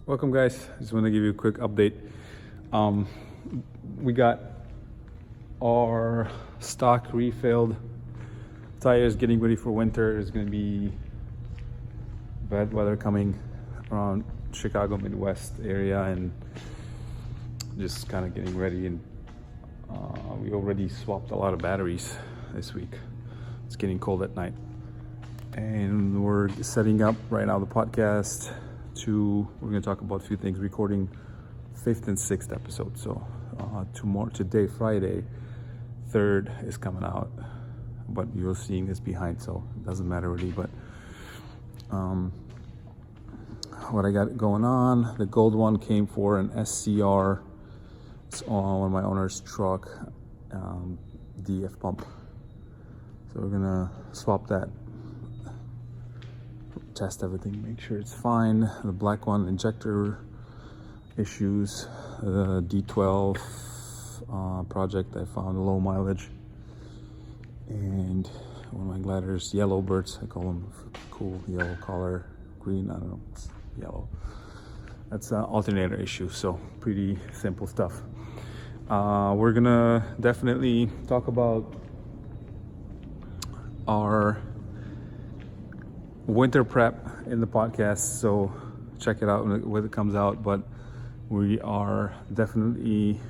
Welcome, guys. Just want to give you a quick update. We got our stock refilled. Tires getting ready for winter. There's going to be bad weather coming around Chicago Midwest area, and just kind of getting ready. And we already swapped a lot of batteries this week. It's getting cold at night, and we're setting up right now the podcast. We're going to talk about a few things, recording 5th and 6th episode. So today, Friday 3rd is coming out, but you're seeing this behind, so it doesn't matter really. But what I got going on, the gold one came for an SCR. It's on one of my owner's truck, DF pump. So we're gonna swap that, test everything, make sure it's fine. The black one, injector issues. The D12 project, I found low mileage. And one of my gliders, yellow birds, I call them, cool yellow color, green, I don't know, it's yellow. That's an alternator issue, so pretty simple stuff. We're gonna definitely talk about our winter prep in the podcast, so check it out when it comes out. But we are definitely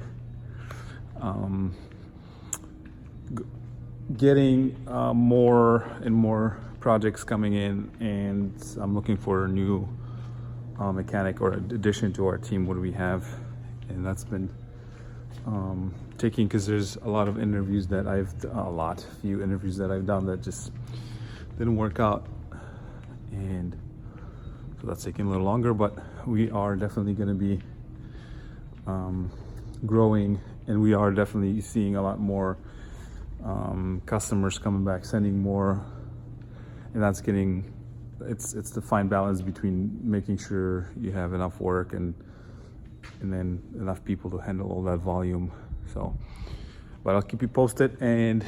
getting more and more projects coming in, and I'm looking for a new mechanic or addition to our team. What do we have? And that's been taking, because there's a lot of interviews that few interviews that I've done that just didn't work out, and so that's taking a little longer. But we are definitely going to be growing, and we are definitely seeing a lot more customers coming back, sending more, and that's getting, it's the fine balance between making sure you have enough work and then enough people to handle all that volume. So, but I'll keep you posted, and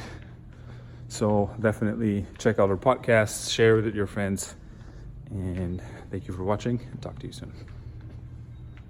so definitely check out our podcast, share with your friends, and thank you for watching, and talk to you soon.